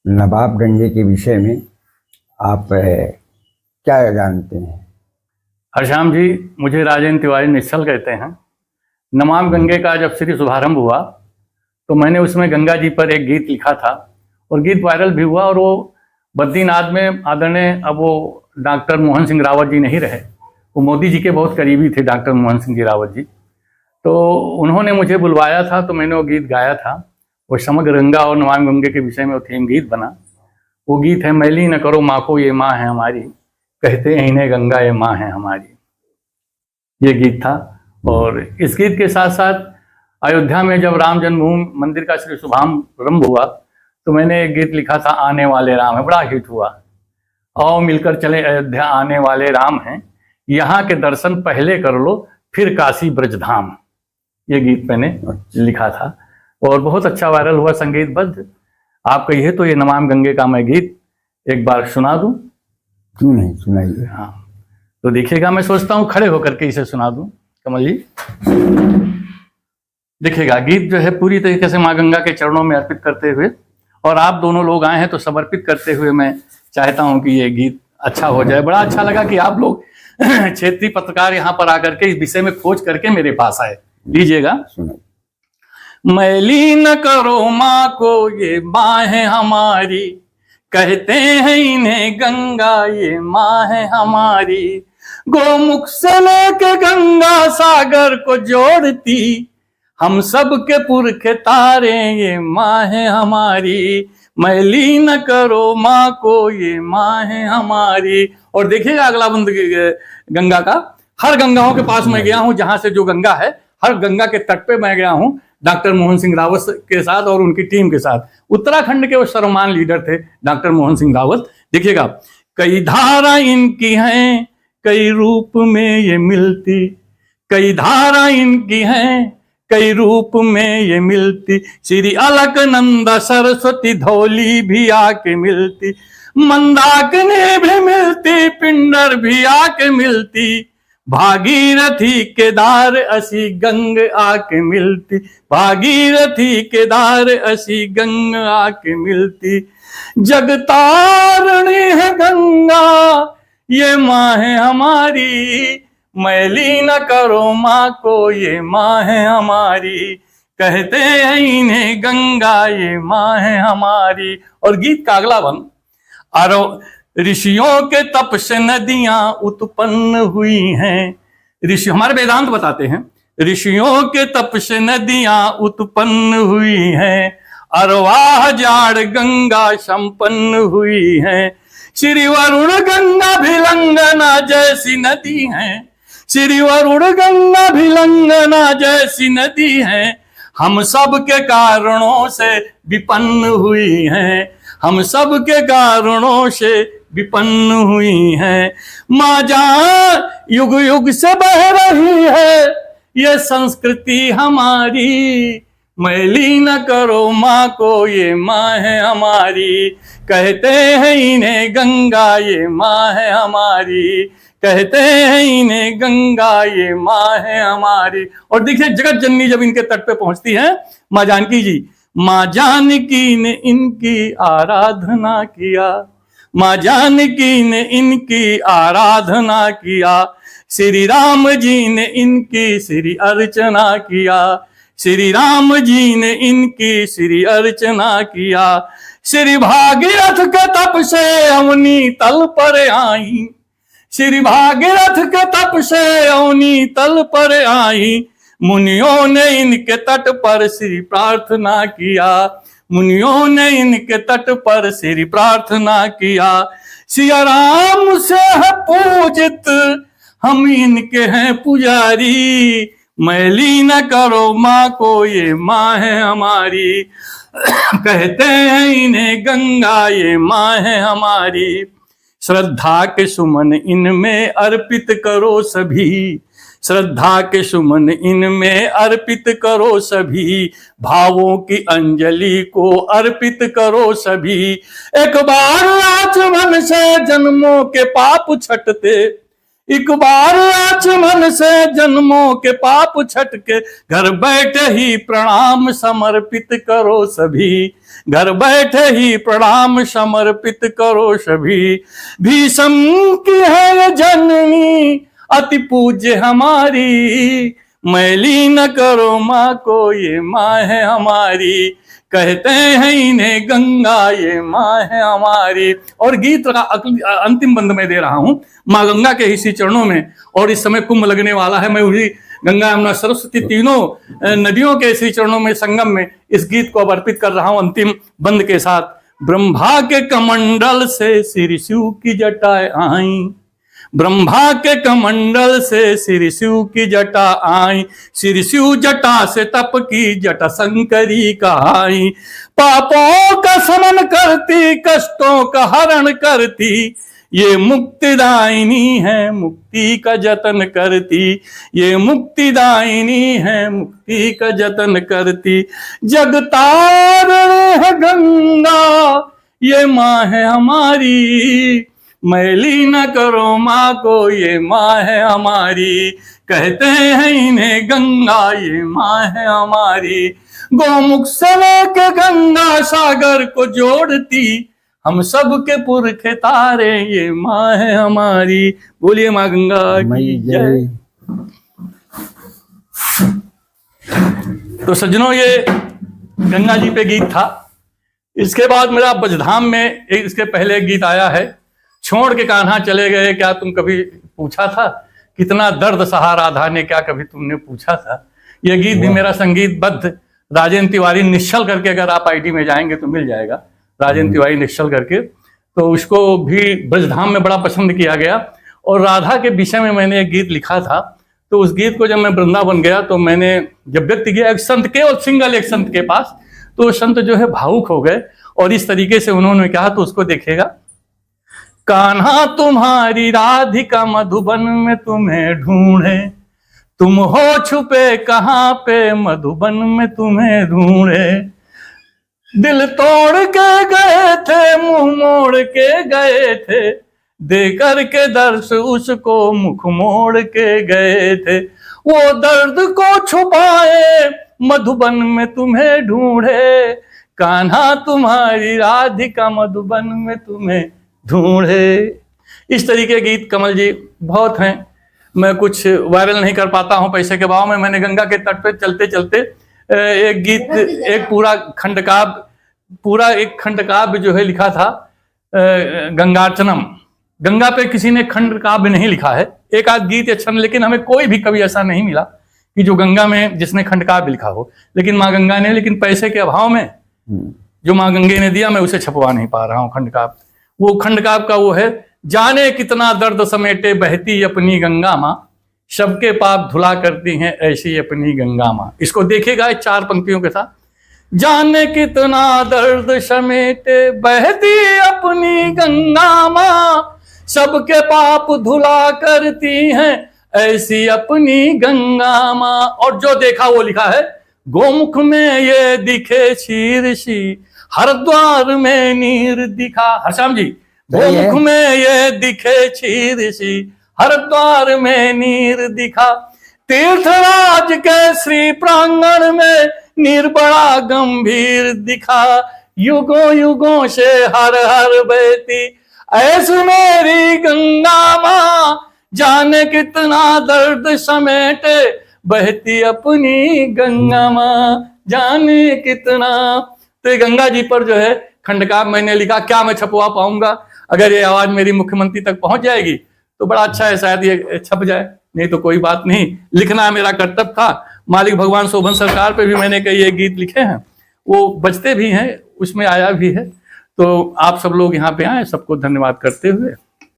नवाब गंगे के विषय में आप क्या जानते हैं? हरश्याम जी, मुझे राजेंद्र तिवारी निश्चल कहते हैं। नमामि गंगे का जब श्री शुभारंभ हुआ तो मैंने उसमें गंगा जी पर एक गीत लिखा था और गीत वायरल भी हुआ। और वो बद्रीनाथ में आदरणीय, अब वो डॉक्टर मोहन सिंह रावत जी नहीं रहे, वो मोदी जी के बहुत करीबी थे, डॉक्टर मोहन सिंह जी रावत जी। तो उन्होंने मुझे बुलवाया था तो मैंने वो गीत गाया था। वो समग्र गंगा और नमामि गंगे के विषय में वो थीम गीत बना। वो गीत है, मैली न करो माँ को ये माँ है हमारी, कहते हैं इन्हें गंगा ये माँ है हमारी। ये गीत था। और इस गीत के साथ साथ अयोध्या में जब राम जन्मभूमि मंदिर का श्री शुभारंभ हुआ तो मैंने एक गीत लिखा था, आने वाले राम है, बड़ा हिट हुआ। आओ मिलकर चले अयोध्या, आने वाले राम हैं, यहाँ के दर्शन पहले कर लो फिर काशी ब्रजधाम। ये गीत मैंने लिखा था और बहुत अच्छा वायरल हुआ, संगीतबद्ध। आप कहिए तो ये नमामि गंगे का मैं गीत एक बार सुना दूं? क्यों नहीं, सुनाइए। हाँ, तो देखिएगा, मैं सोचता हूँ खड़े होकर के इसे सुना दूं। कमल जी देखिएगा, गीत जो है पूरी तरीके से माँ गंगा के चरणों में अर्पित करते हुए, और आप दोनों लोग आए हैं तो समर्पित करते हुए मैं चाहता हूं कि ये गीत अच्छा हो जाए। बड़ा अच्छा लगा कि आप लोग क्षेत्रीय पत्रकार यहाँ पर आकर के इस विषय में खोज करके मेरे पास आए। लीजिएगा। मैली न करो माँ को ये माँ है हमारी, कहते हैं इन्हें गंगा ये माँ है हमारी। गोमुख से लेके गंगा सागर को जोड़ती, हम सब के पुरखे तारे ये माँ है हमारी। मैली न करो माँ को ये माँ है हमारी। और देखिएगा अगला बंद गंगा का। हर गंगाओं के पास मैं गया हूं, जहां से जो गंगा है, हर गंगा के तट पे मैं गया हूं डॉक्टर मोहन सिंह रावत के साथ और उनकी टीम के साथ। उत्तराखंड के वो सर्वमान लीडर थे डॉक्टर मोहन सिंह रावत। देखिएगा, कई धारा इनकी हैं, कई रूप में ये मिलती, कई धारा इनकी हैं, कई रूप में ये मिलती। श्री अलकनंदा सरस्वती धौली भी आके मिलती, मंदाकिनी भी मिलती, पिंडर भी आके मिलती। भागीरथी केदार असी गंग आके मिलती, भागीरथी केदार असी गंग आके मिलती। जगतारणी है गंगा ये माँ है हमारी, मैली न करो माँ को ये माँ है हमारी, कहते हैं इन्हें गंगा ये माँ है हमारी। और गीत का अगला बन, अरो ऋषियों के तप से नदियां उत्पन्न हुई हैं। ऋषि, हमारे वेदांत बताते हैं, ऋषियों के तप से नदियां उत्पन्न हुई हैं। अरवाह जाड़ गंगा संपन्न हुई है। श्री वरुण गंगा भिलंगना जैसी नदी है, श्री वरुण गंगा भिलंगना जैसी नदी है। हम सब के कारणों से विपन्न हुई हैं, हम सब के कारणों से विपन्न हुई हैं। माँ जहाँ युग युग से बह रही है ये संस्कृति हमारी, मैली न करो माँ को ये माँ है हमारी, कहते हैं इन्हें गंगा ये माँ है हमारी, कहते हैं इन्हें गंगा ये माँ है हमारी। और देखिए, जगत जननी जब इनके तट पे पहुंचती है माँ जानकी जी, माँ जानकी ने इनकी आराधना किया, माँ जानकी ने इनकी आराधना किया। श्री राम जी ने इनकी श्री अर्चना किया, श्री राम जी ने इनकी श्री अर्चना किया। श्री भागीरथ के तप से अवनी तल पर आई, श्री भागीरथ के तप से अवनी तल पर आई। मुनियों ने इनके तट पर श्री प्रार्थना किया, मुनियों ने इनके तट पर श्री प्रार्थना किया। सिया राम से है पूजित, हम इनके हैं पुजारी, मैली न करो माँ को ये माँ है हमारी, कहते हैं इन्हें गंगा ये माँ है हमारी। श्रद्धा के सुमन इनमें अर्पित करो सभी, श्रद्धा के सुमन इनमें अर्पित करो सभी। भावों की अंजलि को अर्पित करो सभी। एक बार आचमन से जन्मों के पाप छटते, एक बार आचमन से जन्मों के पाप छट के, घर बैठे ही प्रणाम समर्पित करो सभी, घर बैठे ही प्रणाम समर्पित करो सभी। भीष्म की है जननी अति पूज्य हमारी, मैली न करो माँ को ये माँ है हमारी, कहते हैं इन्हें गंगा ये माँ है हमारी। और गीत का अंतिम बंद में दे रहा हूं माँ गंगा के इसी चरणों में। और इस समय कुंभ लगने वाला है, मैं उसी गंगा यमुना सरस्वती तीनों नदियों के इसी चरणों में संगम में इस गीत को अर्पित कर रहा हूं अंतिम बंद के साथ। ब्रह्मा के कमंडल से श्री शिव की जटाएं आई, ब्रह्मा के कमंडल से श्री शिव की जटा आई, श्री शिव जटा से तप की जटा शंकरी कहाई। पापों का शमन करती, कष्टों का हरण करती, ये मुक्तिदायिनी है मुक्ति का जतन करती, ये मुक्तिदायिनी है मुक्ति का जतन करती। जगतारण है गंगा ये माँ है हमारी, मैली न करो माँ को ये माँ है हमारी, कहते हैं इन्हें गंगा ये माँ है हमारी। गोमुख से लेके गंगा सागर को जोड़ती, हम सब के पुरखे तारे ये माँ है हमारी। बोलिए माँ गंगा की जय। तो सज्जनों, ये गंगा जी पे गीत था। इसके बाद मेरा बजधाम में इसके पहले एक गीत आया है, छोड़ के कान्हा चले गए क्या तुम कभी पूछा था, कितना दर्द सहा राधा ने क्या कभी तुमने पूछा था। यह गीत भी मेरा संगीतबद्ध राजेंद्र तिवारी निश्चल करके, अगर आप आईडी में जाएंगे तो मिल जाएगा, राजेंद्र तिवारी निश्चल करके। तो उसको भी ब्रजधाम में बड़ा पसंद किया गया। और राधा के विषय में मैंने एक गीत लिखा था, तो उस गीत को जब मैं वृंदावन गया तो मैंने जब व्यक्त किया एक संत के, और सिंगल एक संत के पास, तो संत जो है भावुक हो गए और इस तरीके से उन्होंने कहा, तो उसको देखिएगा। कान्हा तुम्हारी राधिका मधुबन में तुम्हें ढूंढे, तुम हो छुपे कहाँ पे मधुबन में तुम्हें ढूंढे। दिल तोड़ के गए थे मुंह मोड़ के गए थे, दे करके दर्श उसको मुख मोड़ के गए थे। वो दर्द को छुपाए मधुबन में तुम्हें ढूंढे, कान्हा तुम्हारी राधिका मधुबन में तुम्हें ढूंढे। इस तरीके गीत कमल जी बहुत हैं, मैं कुछ वायरल नहीं कर पाता हूं पैसे के भाव में। मैंने गंगा के तट पे चलते चलते एक गीत, एक पूरा एक खंडकाव्य जो है लिखा था, गंगार्चनम। गंगा पे किसी ने खंडकाव्य नहीं लिखा है, एक आध गीत अच्छा, लेकिन हमें कोई भी कवि ऐसा नहीं मिला कि जो गंगा में जिसने खंडकाव्य लिखा हो। लेकिन माँ गंगा ने, लेकिन पैसे के अभाव में जो माँ गंगे ने दिया, मैं उसे छपवा नहीं पा रहा हूँ खंडकाव्य। वो खंडकाव्य का वो है, जाने कितना दर्द समेटे बहती अपनी गंगा माँ, सबके पाप धुला करती हैं ऐसी अपनी गंगा माँ। इसको देखेगा 4 पंक्तियों के साथ। जाने कितना दर्द समेटे बहती अपनी गंगा माँ, सबके पाप धुला करती हैं ऐसी अपनी गंगा माँ। और जो देखा वो लिखा है, गोमुख में ये दिखे क्षीर सी, हरिद्वार में नीर दिखा। हरश्याम जी, गोमुख में ये दिखे क्षीर सी, हरिद्वार में नीर दिखा। तीर्थराज के श्री प्रांगण में नीर बड़ा गंभीर दिखा, युगों युगों से हर हर बहती ऐसी मेरी गंगा माँ, जाने कितना दर्द समेटे बहती अपनी गंगा माँ, जाने कितना। तो ये गंगा जी पर जो है खंडकाव्य मैंने लिखा, क्या मैं छपवा पाऊंगा? अगर ये आवाज मेरी मुख्यमंत्री तक पहुंच जाएगी तो बड़ा अच्छा है, शायद ये छप जाए, नहीं तो कोई बात नहीं। लिखना मेरा कर्तव्य था। मालिक भगवान शोभन सरकार पे भी मैंने कई ये गीत लिखे हैं, वो बजते भी हैं, उसमें आया भी है। तो आप सब लोग यहाँ पे आए, सबको धन्यवाद करते हुए